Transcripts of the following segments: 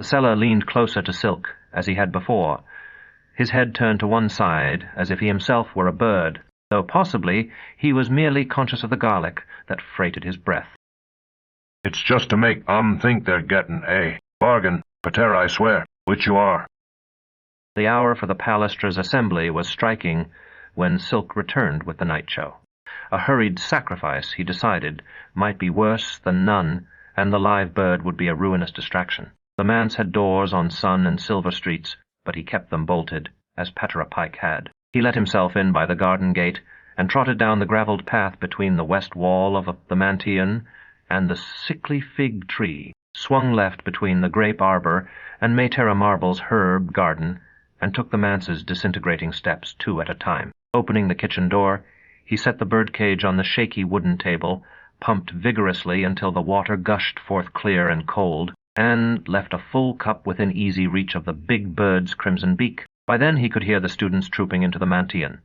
The seller leaned closer to Silk, as he had before, his head turned to one side, as if he himself were a bird, though possibly he was merely conscious of the garlic that freighted his breath. "It's just to make 'em think they're getting a bargain, pater, I swear, which you are." The hour for the Palisters' assembly was striking when Silk returned with the night show. A hurried sacrifice, he decided, might be worse than none, and the live bird would be a ruinous distraction. The manse had doors on Sun and Silver streets, but he kept them bolted, as Pater Pike had. He let himself in by the garden gate, and trotted down the gravelled path between the west wall of the Mantian and the sickly fig tree, swung left between the grape arbor and Mayterra Marble's herb garden, and took the manse's disintegrating steps 2 at a time. Opening the kitchen door, he set the birdcage on the shaky wooden table, pumped vigorously until the water gushed forth clear and cold, and left a full cup within easy reach of the big bird's crimson beak. By then he could hear the students trooping into the Mantian.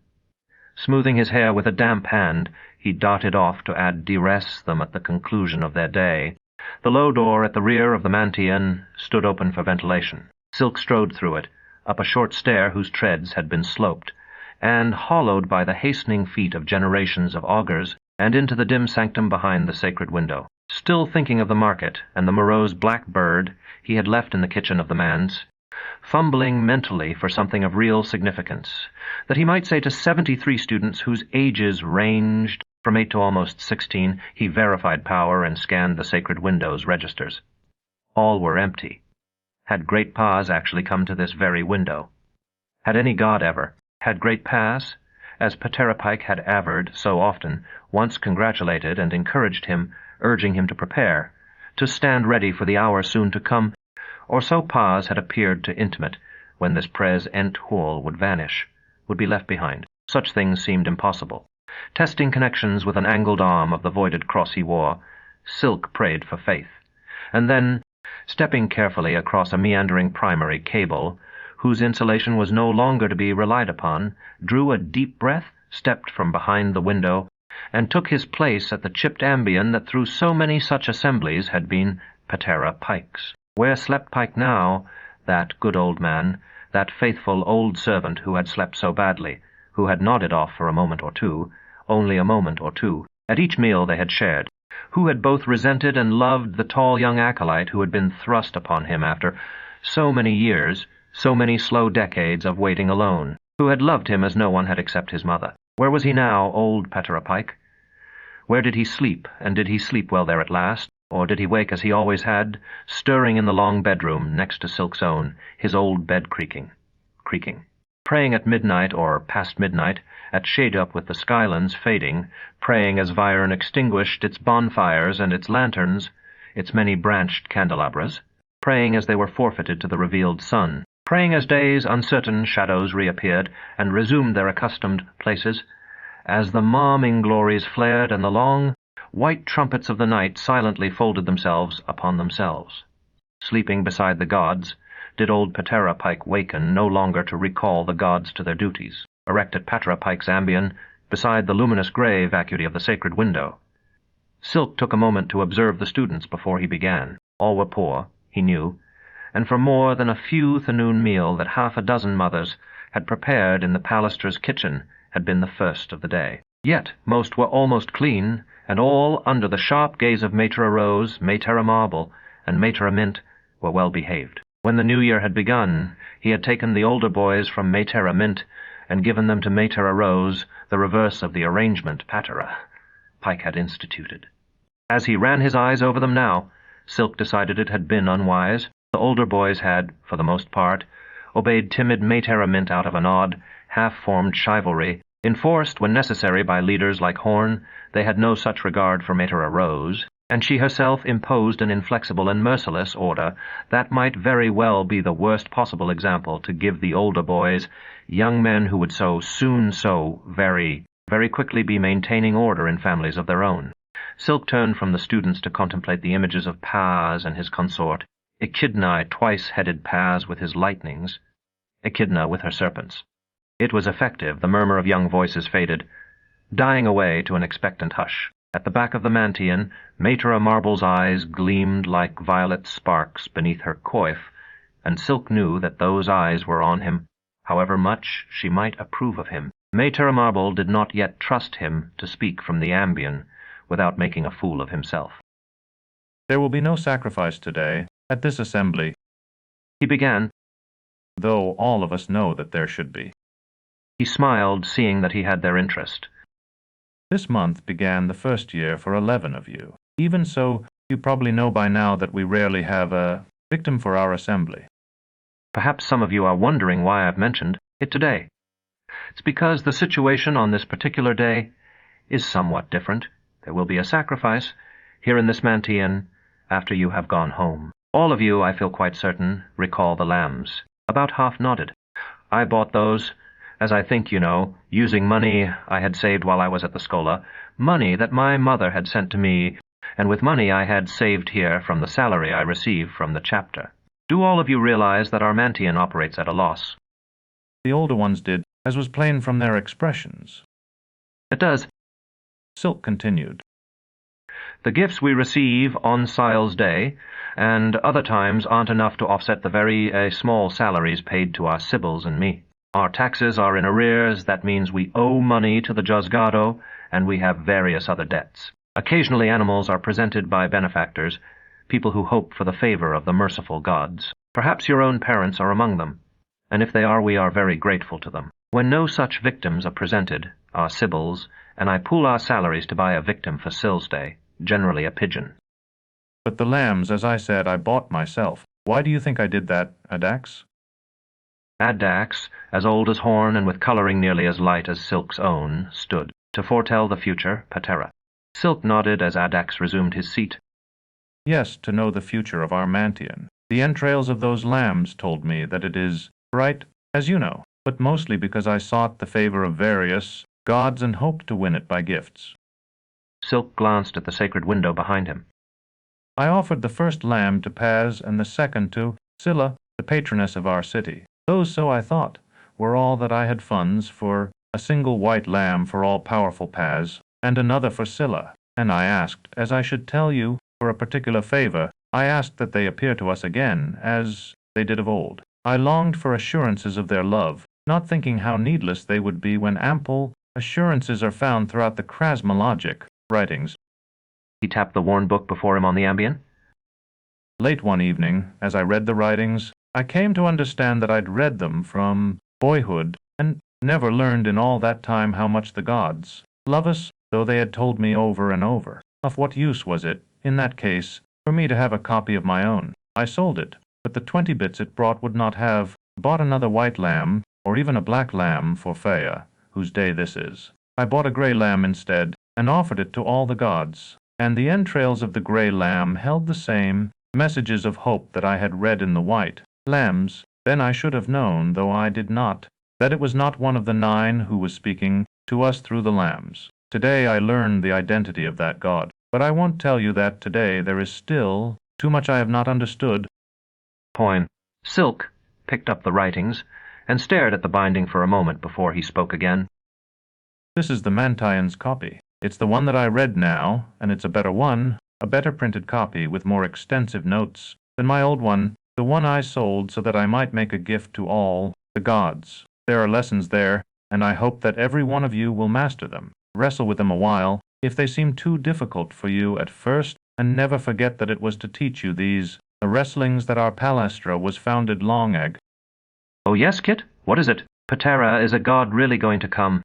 Smoothing his hair with a damp hand, he darted off to add duress them at the conclusion of their day. The low door at the rear of the Mantian stood open for ventilation. Silk strode through it, up a short stair whose treads had been sloped, and hollowed by the hastening feet of generations of augurs, and into the dim sanctum behind the sacred window. Still thinking of the market and the morose black bird he had left in the kitchen of the manse, fumbling mentally for something of real significance, that he might say to 73 students whose ages ranged from 8 to almost 16, he verified power and scanned the sacred window's registers. All were empty. Had Great Paz actually come to this very window? Had any god ever? Had Great Paz, as Pater Pike had averred so often, once congratulated and encouraged him, urging him to prepare, to stand ready for the hour soon to come, or so Paz had appeared to intimate, when this pres ent hul would vanish, would be left behind. Such things seemed impossible. Testing connections with an angled arm of the voided cross he wore, Silk prayed for faith, and then, stepping carefully across a meandering primary cable, whose insulation was no longer to be relied upon, drew a deep breath, stepped from behind the window, and took his place at the chipped ambion that through so many such assemblies had been Pater Pike's. Where slept Pike now, that good old man, that faithful old servant who had slept so badly, who had nodded off for a moment or two, only a moment or two, at each meal they had shared, who had both resented and loved the tall young acolyte who had been thrust upon him after so many years, so many slow decades of waiting alone, who had loved him as no one had except his mother. Where was he now, old Pater Pike? Where did he sleep, and did he sleep well there at last? Or did he wake as he always had, stirring in the long bedroom next to Silk's own, his old bed creaking? Praying at midnight or past midnight, at shade-up with the skylands fading, praying as Viren extinguished its bonfires and its lanterns, its many-branched candelabras, praying as they were forfeited to the revealed sun, praying as day's uncertain shadows reappeared and resumed their accustomed places, as the mauming glories flared and the long, white trumpets of the night silently folded themselves upon themselves. Sleeping beside the gods, did old Pater Pike waken no longer to recall the gods to their duties, erect at Pater Pike's ambion, beside the luminous grey vacuity of the sacred window. Silk took a moment to observe the students before he began. All were poor, he knew, and for more than a few the noon meal that 6 mothers had prepared in the Palisters' kitchen had been the first of the day. Yet most were almost clean, and all under the sharp gaze of Mayterra Rose, Mayterra Marble, and Mayterra Mint were well behaved. When the new year had begun, he had taken the older boys from Mayterra Mint and given them to Mayterra Rose, the reverse of the arrangement Pater Pike had instituted. As he ran his eyes over them now, Silk decided it had been unwise. The older boys had, for the most part, obeyed timid Mayterra Mint out of an odd, half-formed chivalry. Enforced when necessary by leaders like Horn, they had no such regard for Mayterra Rose, and she herself imposed an inflexible and merciless order that might very well be the worst possible example to give the older boys, young men who would so very, very quickly be maintaining order in families of their own. Silk turned from the students to contemplate the images of Paz and his consort, Echidnae twice-headed Paz with his lightnings, Echidna with her serpents. It was effective. The murmur of young voices faded, dying away to an expectant hush. At the back of the Mantian, Mayterra Marble's eyes gleamed like violet sparks beneath her coif and Silk knew that those eyes were on him, however much she might approve of him. Mater Marble did not yet trust him to speak from the ambient without making a fool of himself. "There will be no sacrifice today, at this assembly," He began. "though all of us know that there should be." He smiled, seeing that he had their interest. "This month began the first year for 11 of you. Even so, you probably know by now that we rarely have a victim for our assembly." Perhaps some of you are wondering why I've mentioned it today. It's because the situation on this particular day is somewhat different. There will be a sacrifice here in this Mantian after you have gone home. All of you, I feel quite certain, recall the lambs. About half nodded. I bought those, as I think you know, using money I had saved while I was at the Schola, money that my mother had sent to me, and with money I had saved here from the salary I received from the chapter. Do all of you realize that our Mantian operates at a loss? The older ones did, as was plain from their expressions. It does. Silk continued. The gifts we receive on Sile's Day and other times aren't enough to offset the very small salaries paid to our Sibyls and me. Our taxes are in arrears. That means we owe money to the Juzgado, and we have various other debts. Occasionally animals are presented by benefactors, people who hope for the favor of the merciful gods. Perhaps your own parents are among them, and if they are, we are very grateful to them. When no such victims are presented, our Sibyls, and I pool our salaries to buy a victim for Sil's Day, generally a pigeon. But the lambs, as I said, I bought myself. Why do you think I did that, Adax? Adax, as old as Horn and with coloring nearly as light as Silk's own, stood, to foretell the future Patera. Silk nodded as Adax resumed his seat. Yes, to know the future of our Mantian. The entrails of those lambs told me that it is right, as you know, but mostly because I sought the favor of various gods and hoped to win it by gifts. Silk glanced at the sacred window behind him. I offered the first lamb to Paz and the second to Scylla, the patroness of our city. Those, so I thought, were all that I had funds for a single white lamb for all-powerful Paz, and another for Scylla, and I asked, as I should tell you, for a particular favor, I asked that they appear to us again, as they did of old. I longed for assurances of their love, not thinking how needless they would be when ample assurances are found throughout the Krasmologic writings. He tapped the worn book before him on the ambient. Late one evening, as I read the writings, I came to understand that I'd read them from boyhood, and never learned in all that time how much the gods love us, though they had told me over and over. Of what use was it, in that case, for me to have a copy of my own? I sold it, but the 20 bits it brought would not have bought another white lamb, or even a black lamb for Phaea, whose day this is. I bought a gray lamb instead, and offered it to all the gods, and the entrails of the gray lamb held the same messages of hope that I had read in the white lambs. Then I should have known, though I did not, that it was not one of the 9 who was speaking to us through the lambs. Today I learned the identity of that god, but I won't tell you that today there is still too much I have not understood. Point. Silk picked up the writings and stared at the binding for a moment before he spoke again. This is the Mantian's copy. It's the one that I read now, and it's a better one, a better printed copy with more extensive notes than my old one, the one I sold so that I might make a gift to all the gods. There are lessons there, and I hope that every one of you will master them. Wrestle with them a while, if they seem too difficult for you at first, and never forget that it was to teach you these, the wrestlings that our Palestra was founded long ag. Oh yes, Kit? What is it? Patera, is a god really going to come?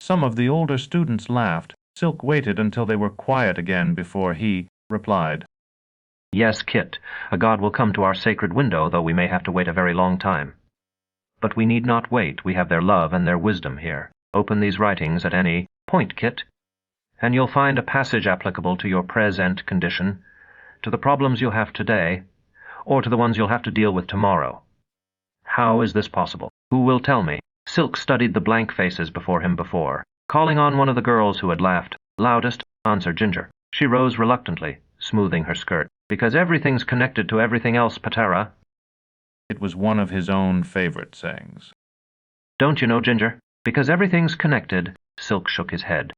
Some of the older students laughed. Silk waited until they were quiet again before he replied. Yes, Kit, a god will come to our sacred window, though we may have to wait a very long time. But we need not wait. We have their love and their wisdom here. Open these writings at any point, Kit, and you'll find a passage applicable to your present condition, to the problems you'll have today, or to the ones you'll have to deal with tomorrow. How is this possible? Who will tell me? Silk studied the blank faces before him before, calling on one of the girls who had laughed. Loudest, answered Ginger. She rose reluctantly, smoothing her skirt. Because everything's connected to everything else, Patera. It was one of his own favorite sayings. Don't you know, Ginger? Because everything's connected, Silk shook his head.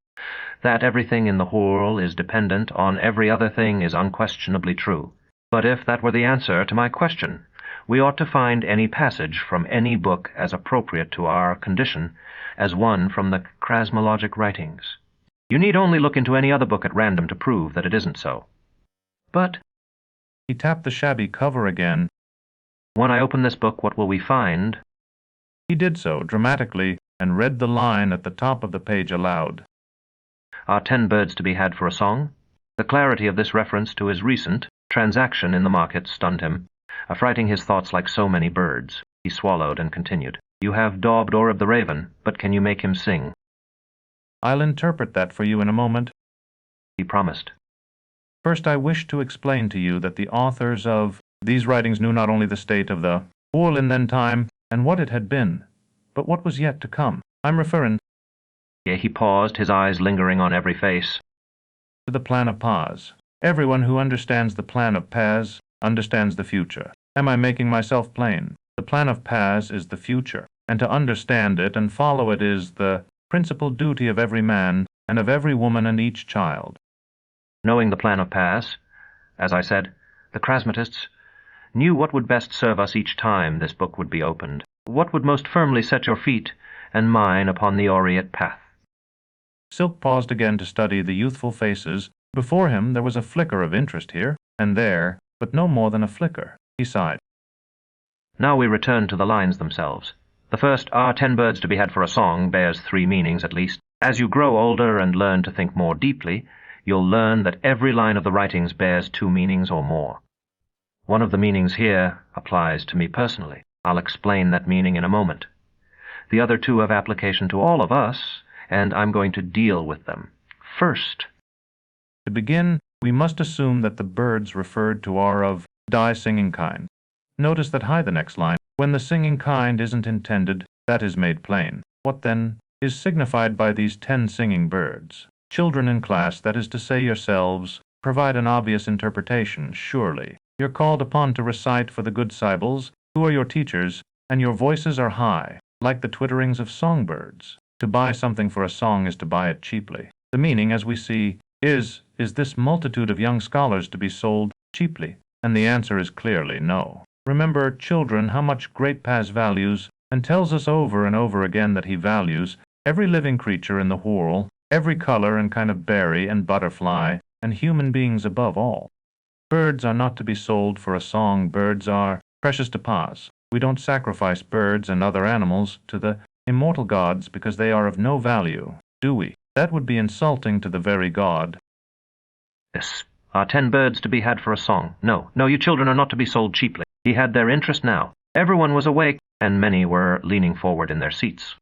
That everything in the whole is dependent on every other thing is unquestionably true. But if that were the answer to my question, we ought to find any passage from any book as appropriate to our condition as one from the Krasmologic writings. You need only look into any other book at random to prove that it isn't so. But He tapped the shabby cover again. when I open this book, what will we find? He did so dramatically and read the line at the top of the page aloud. Are 10 birds to be had for a song? The clarity of this reference to his recent transaction in the market stunned him, affrighting his thoughts like so many birds. He swallowed and continued. You have daubed Oreb the raven, but can you make him sing? I'll interpret that for you in a moment. He promised. First, I wish to explain to you that the authors of these writings knew not only the state of the world in then time and what it had been, but what was yet to come. I'm referring Yea, he paused, his eyes lingering on every face. to the plan of Paz. Everyone who understands the plan of Paz understands the future. Am I making myself plain? The plan of Paz is the future, and to understand it and follow it is the principal duty of every man and of every woman and each child. Knowing the plan of Paz, as I said, the Krasmatists knew what would best serve us each time this book would be opened, what would most firmly set your feet and mine upon the aureate path. Silk paused again to study the youthful faces. Before him there was a flicker of interest here and there, but no more than a flicker. He sighed. Now we return to the lines themselves. The first, are 10 birds to be had for a song, bears 3 meanings at least. As you grow older and learn to think more deeply, you'll learn that every line of the writings bears 2 meanings or more. One of the meanings here applies to me personally. I'll explain that meaning in a moment. The other 2 have application to all of us, and I'm going to deal with them. First, To begin, we must assume that the birds referred to are of die singing kind. Notice that the next line. When the singing kind isn't intended, that is made plain. What then is signified by these 10 singing birds? Children in class, that is to say yourselves, provide an obvious interpretation, surely. You're called upon to recite for the good Sibyls, who are your teachers, and your voices are high, like the twitterings of songbirds. To buy something for a song is to buy it cheaply. The meaning, as we see, is this multitude of young scholars to be sold cheaply? And the answer is clearly no. Remember, children, how much great Paz values, and tells us over and over again that he values, every living creature in the whorl, every color and kind of berry and butterfly, and human beings above all. Birds are not to be sold for a song. Birds are precious to Paz. We don't sacrifice birds and other animals to the immortal gods because they are of no value, do we? That would be insulting to the very God. Yes. Are 10 birds to be had for a song? No, you children are not to be sold cheaply. He had their interest now. Everyone was awake, and many were leaning forward in their seats.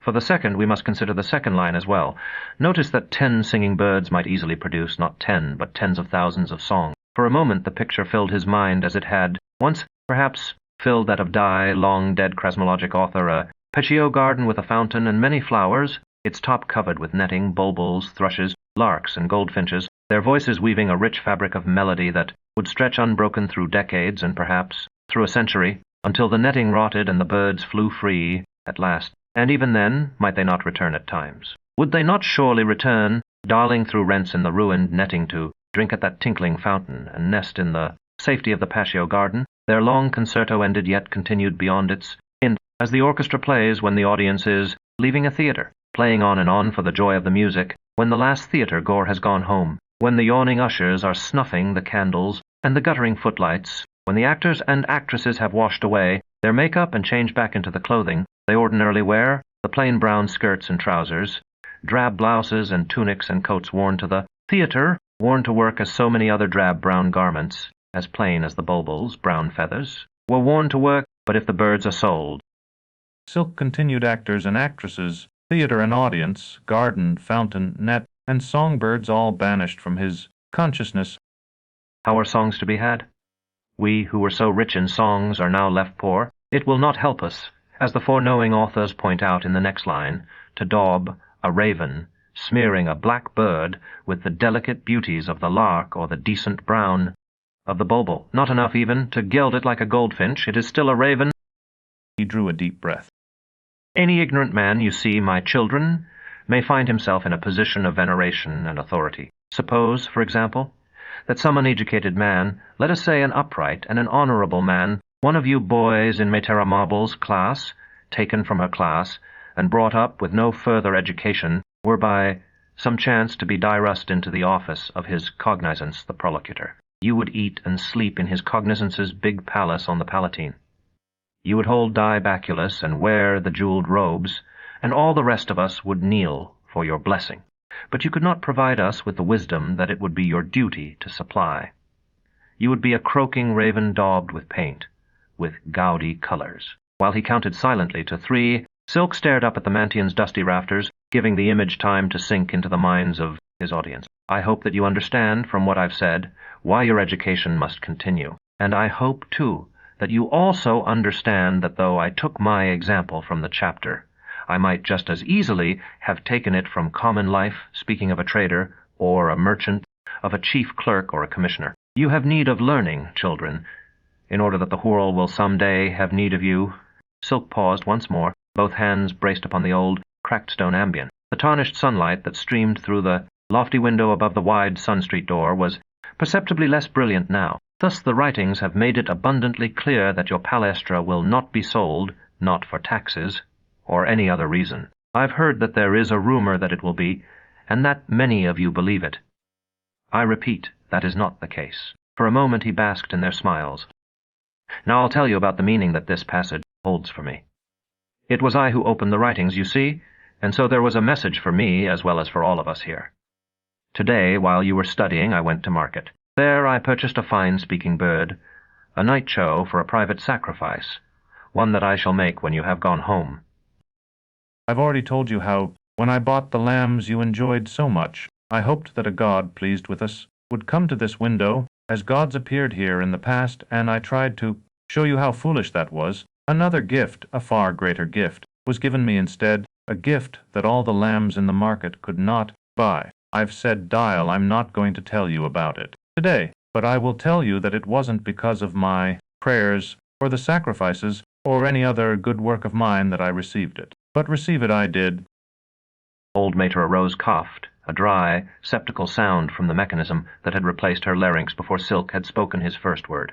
For the second, we must consider the second line as well. Notice that 10 singing birds might easily produce not 10, but tens of thousands of songs. For a moment the picture filled his mind as it had once, perhaps, filled that of long-dead Krasmologic author, a patio garden with a fountain and many flowers, its top covered with netting, bulbuls, thrushes, larks, and goldfinches, their voices weaving a rich fabric of melody that would stretch unbroken through decades and perhaps through a century, until the netting rotted and the birds flew free at last. And even then, might they not return at times? Would they not surely return, darling through rents in the ruined netting to drink at that tinkling fountain and nest in the safety of the patio garden? Their long concerto ended yet continued beyond its end, as the orchestra plays when the audience is leaving a theater, playing on and on for the joy of the music, when the last theater-goer has gone home, when the yawning ushers are snuffing the candles and the guttering footlights, when the actors and actresses have washed away their makeup and changed back into the clothing they ordinarily wear, the plain brown skirts and trousers, drab blouses and tunics and coats worn to the theater, worn to work as so many other drab brown garments, as plain as the bulbuls, brown feathers, were worn to work, but if the birds are sold. Silk continued actors and actresses, theater and audience, garden, fountain, net, and songbirds all banished from his consciousness. How are songs to be had? We who were so rich in songs are now left poor. It will not help us, as the foreknowing authors point out in the next line, to daub a raven, smearing a black bird with the delicate beauties of the lark or the decent brown of the bulbul. Not enough even to gild it like a goldfinch. It is still a raven. He drew a deep breath. Any ignorant man, you see, my children, may find himself in a position of veneration and authority. Suppose, for example, that some uneducated man, let us say an upright and an honorable man, One of you boys in Metera Marble's class, taken from her class, and brought up with no further education, were by some chance to be dirust into the office of his cognizance, the prolocutor. You would eat and sleep in his cognizance's big palace on the Palatine. You would hold Dibaculus and wear the jeweled robes, and all the rest of us would kneel for your blessing. But you could not provide us with the wisdom that it would be your duty to supply. You would be a croaking raven daubed with paint, with gaudy colors. While he counted silently to 3, Silk stared up at the Mantian's dusty rafters, giving the image time to sink into the minds of his audience. I hope that you understand, from what I've said, why your education must continue. And I hope, too, that you also understand that though I took my example from the chapter, I might just as easily have taken it from common life, speaking of a trader, or a merchant, of a chief clerk or a commissioner. You have need of learning, children, in order that the world will some day have need of you. Silk paused once more, both hands braced upon the old, cracked stone ambient. The tarnished sunlight that streamed through the lofty window above the wide Sun Street door was perceptibly less brilliant now. Thus the writings have made it abundantly clear that your palestra will not be sold, not for taxes, or any other reason. I've heard that there is a rumor that it will be, and that many of you believe it. I repeat, that is not the case. For a moment he basked in their smiles. Now I'll tell you about the meaning that this passage holds for me. It was I who opened the writings, you see, and so there was a message for me as well as for all of us here. Today, while you were studying, I went to market. There I purchased a fine speaking bird, a night show for a private sacrifice, one that I shall make when you have gone home. I've already told you how, when I bought the lambs you enjoyed so much, I hoped that a god pleased with us would come to this window, as gods appeared here in the past, and I tried to show you how foolish that was. Another gift, a far greater gift, was given me instead, a gift that all the lambs in the market could not buy. I've said, Dial, I'm not going to tell you about it today, but I will tell you that it wasn't because of my prayers, or the sacrifices, or any other good work of mine that I received it. But receive it I did. Old Mater Rose coughed, a dry, septical sound from the mechanism that had replaced her larynx before Silk had spoken his first word.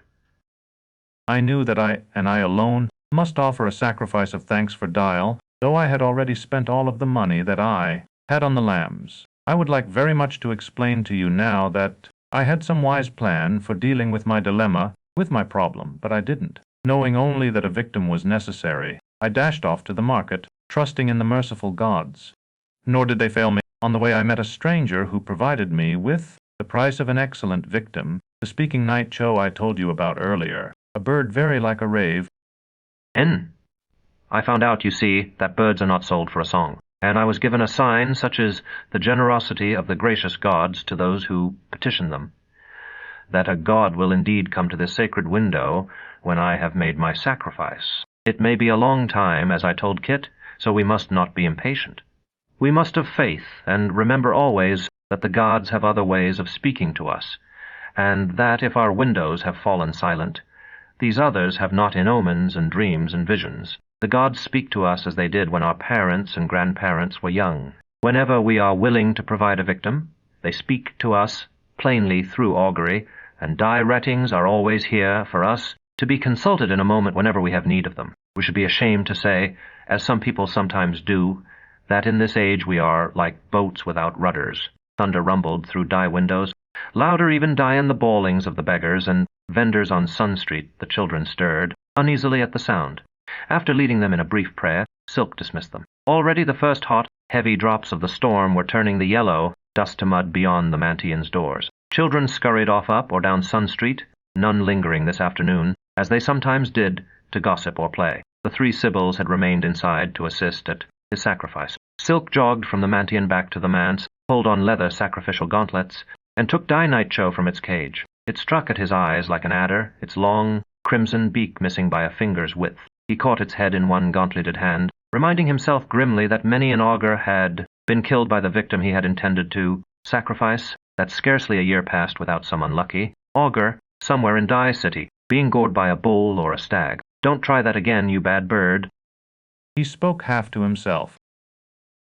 I knew that I, and I alone, must offer a sacrifice of thanks for Dial, though I had already spent all of the money that I had on the lambs. I would like very much to explain to you now that I had some wise plan for dealing with my dilemma, with my problem, but I didn't. Knowing only that a victim was necessary, I dashed off to the market, trusting in the merciful gods. Nor did they fail me. On the way I met a stranger who provided me with the price of an excellent victim, the speaking night show I told you about earlier, a bird very like a rave. I found out, you see, that birds are not sold for a song, and I was given a sign such as the generosity of the gracious gods to those who petition them, that a god will indeed come to this sacred window when I have made my sacrifice. It may be a long time, as I told Kit, so we must not be impatient. We must have faith, and remember always that the gods have other ways of speaking to us, and that if our windows have fallen silent, these others have not in omens and dreams and visions. The gods speak to us as they did when our parents and grandparents were young. Whenever we are willing to provide a victim, they speak to us plainly through augury, and writings are always here for us to be consulted in a moment whenever we have need of them. We should be ashamed to say, as some people sometimes do, that in this age we are like boats without rudders. Thunder rumbled through windows. Louder even in the bawlings of the beggars, and vendors on Sun Street the children stirred, uneasily at the sound. After leading them in a brief prayer, Silk dismissed them. Already the first hot, heavy drops of the storm were turning the yellow dust to mud beyond the Mantian's doors. Children scurried off up or down Sun Street, none lingering this afternoon, as they sometimes did, to gossip or play. The 3 Sibyls had remained inside to assist at his sacrifice. Silk jogged from the Mantian back to the manse, pulled on leather sacrificial gauntlets, and took Nightside from its cage. It struck at his eyes like an adder, its long, crimson beak missing by a finger's width. He caught its head in one gauntleted hand, reminding himself grimly that many an augur had been killed by the victim he had intended to sacrifice, that scarcely a year passed without some unlucky augur somewhere in Dye City, being gored by a bull or a stag. Don't try that again, you bad bird. He spoke half to himself.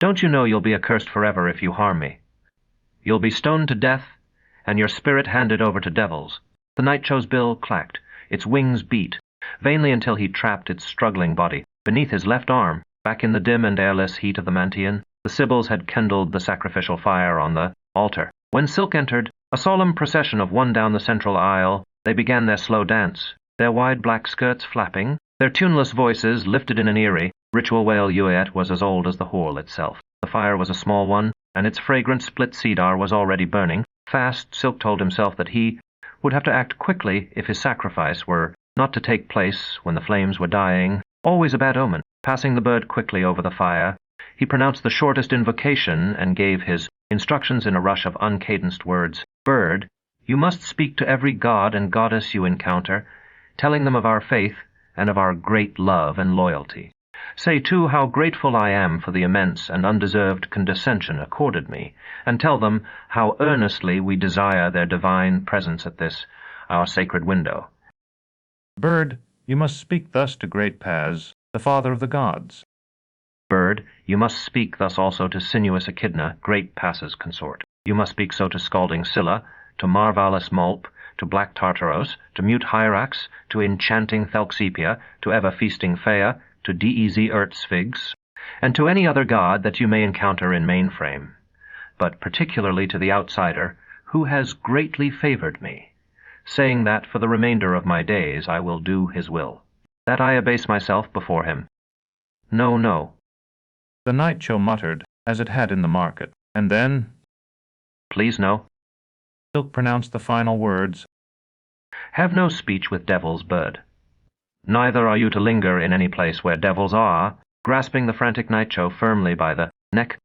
Don't you know you'll be accursed forever if you harm me? You'll be stoned to death, and your spirit handed over to devils. The night show's bill clacked. Its wings beat. vainly until he trapped its struggling body beneath his left arm. Back in the dim and airless heat of the Mantian, the Sibyls had kindled the sacrificial fire on the altar. When Silk entered, a solemn procession of one down the central aisle, they began their slow dance, their wide black skirts flapping, their tuneless voices lifted in an eerie, ritual wail. Yuet was as old as the hall itself. The fire was a small one, and its fragrant split cedar was already burning. Fast, Silk told himself that he would have to act quickly if his sacrifice were not to take place when the flames were dying. Always a bad omen. Passing the bird quickly over the fire, he pronounced the shortest invocation and gave his instructions in a rush of uncadenced words. Bird, you must speak to every god and goddess you encounter, telling them of our faith and of our great love and loyalty. Say, too, how grateful I am for the immense and undeserved condescension accorded me, and tell them how earnestly we desire their divine presence at this, our sacred window. Bird, you must speak thus to great Paz, the father of the gods. Bird, you must speak thus also to sinuous Echidna, great Pas's consort. You must speak so to scalding Scylla, to marvellous Mulp, to black Tartaros, to mute Hyrax, to enchanting Thalxipia, to ever-feasting Phaea, to Dez Ertzvigs, and to any other god that you may encounter in Mainframe, but particularly to the outsider, who has greatly favored me, saying that for the remainder of my days I will do his will, that I abase myself before him. No, no. The Nightshow muttered, as it had in the market, and then, please no. Silk pronounced the final words. Have no speech with devils, Bird. Neither are you to linger in any place where devils are. Grasping the frantic Nightshow firmly by the neck,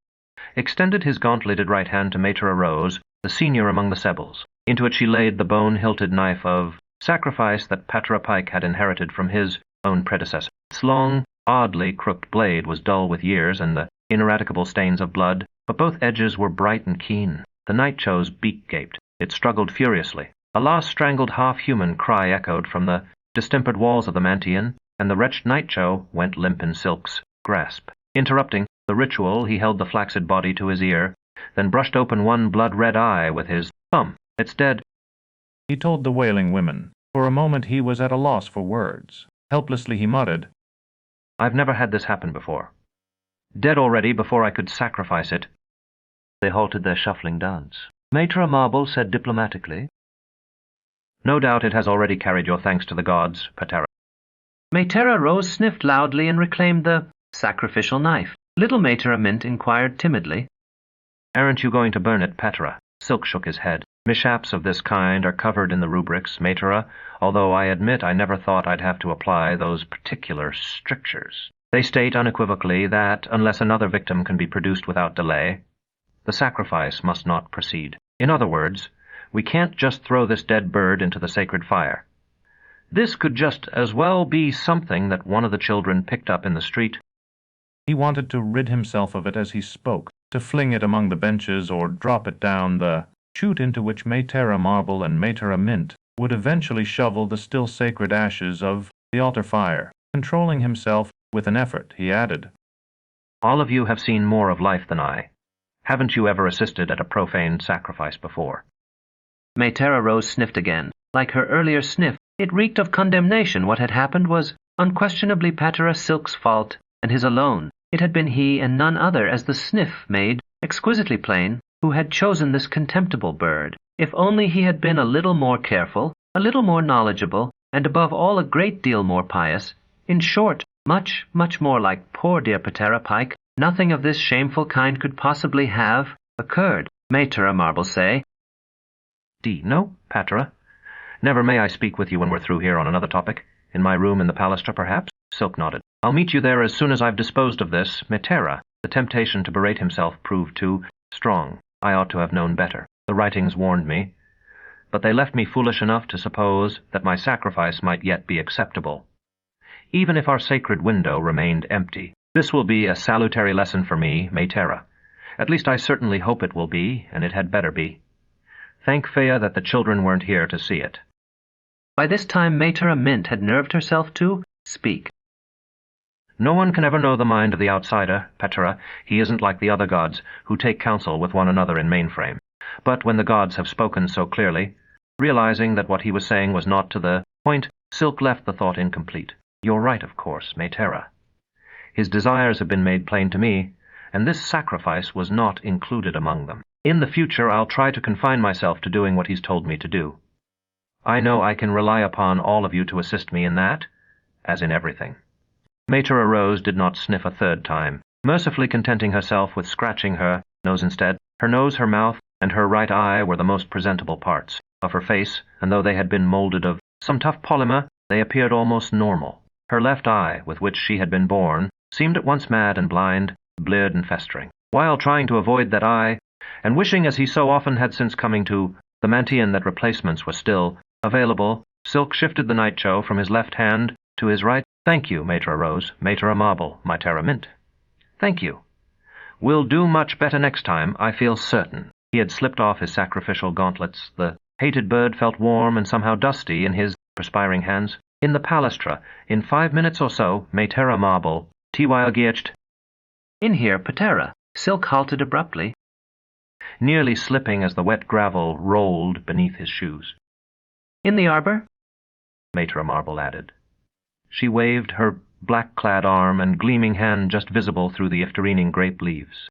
extended his gauntleted right hand to Matra Rose, the senior among the Sibyls. Into it she laid the bone-hilted knife of sacrifice that Patra Pike had inherited from his own predecessor. Its long, oddly crooked blade was dull with years and the ineradicable stains of blood, but both edges were bright and keen. The Nightshow's beak gaped. It struggled furiously. A last-strangled half-human cry echoed from the distempered walls of the Mantian, and the wretched Nightshow went limp in Silk's grasp. Interrupting the ritual, he held the flaccid body to his ear, then brushed open one blood-red eye with his thumb. It's dead, he told the wailing women. For a moment he was at a loss for words. Helplessly he muttered, I've never had this happen before. Dead already before I could sacrifice it. They halted their shuffling dance. Matra Marble said diplomatically, No doubt it has already carried your thanks to the gods, Patera. Matera Rose sniffed loudly and reclaimed the sacrificial knife. Little Matera Mint inquired timidly, Aren't you going to burn it, Patera? Silk shook his head. Mishaps of this kind are covered in the rubrics, Matera, although I admit I never thought I'd have to apply those particular strictures. They state unequivocally that, unless another victim can be produced without delay, the sacrifice must not proceed. In other words, we can't just throw this dead bird into the sacred fire. This could just as well be something that one of the children picked up in the street. He wanted to rid himself of it as he spoke, to fling it among the benches or drop it down the chute into which Matera Marble and Matera Mint would eventually shovel the still sacred ashes of the altar fire. Controlling himself with an effort, he added, All of you have seen more of life than I. Haven't you ever assisted at a profane sacrifice before? Matera Rose sniffed again. Like her earlier sniff, it reeked of condemnation. What had happened was unquestionably Patera Silk's fault, and his alone. It had been he and none other, as the sniff made exquisitely plain, who had chosen this contemptible bird. If only he had been a little more careful, a little more knowledgeable, and above all a great deal more pious. In short, much, much more like poor dear Patera Pike, nothing of this shameful kind could possibly have occurred. Matera Marble say, No, Patera. Never may I speak with you when we're through here on another topic. In my room in the palastra, perhaps? Silk nodded. I'll meet you there as soon as I've disposed of this. Matera. The temptation to berate himself proved too strong. I ought to have known better. The writings warned me. But they left me foolish enough to suppose that my sacrifice might yet be acceptable. Even if our sacred window remained empty. This will be a salutary lesson for me, Matera. At least I certainly hope it will be, and it had better be. Thank Phaea that the children weren't here to see it. By this time Matera Mint had nerved herself to speak. No one can ever know the mind of the outsider, Patera. He isn't like the other gods, who take counsel with one another in Mainframe. But when the gods have spoken so clearly, realizing that what he was saying was not to the point, Silk left the thought incomplete. You're right, of course, Maytera. His desires have been made plain to me, and this sacrifice was not included among them. In the future, I'll try to confine myself to doing what he's told me to do. I know I can rely upon all of you to assist me in that, as in everything. Maytera Rose did not sniff a third time, mercifully contenting herself with scratching her nose instead. Her nose, her mouth, and her right eye were the most presentable parts of her face, and though they had been molded of some tough polymer, they appeared almost normal. Her left eye, with which she had been born, seemed at once mad and blind, bleared and festering. While trying to avoid that eye, and wishing as he so often had since coming to the Mantian that replacements were still available, Silk shifted the nightcho from his left hand to his right. Thank you, Maytera Rose, Maytera Marble, Maytera Mint. Thank you. We'll do much better next time, I feel certain. He had slipped off his sacrificial gauntlets. The hated bird felt warm and somehow dusty in his perspiring hands. In the palastra, in 5 minutes or so, Maytera Marble, Tiwile. In here, Patera. Silk halted abruptly, nearly slipping as the wet gravel rolled beneath his shoes. In the arbor? Maytera Marble added. She waved her black-clad arm and gleaming hand just visible through the iftareening grape leaves.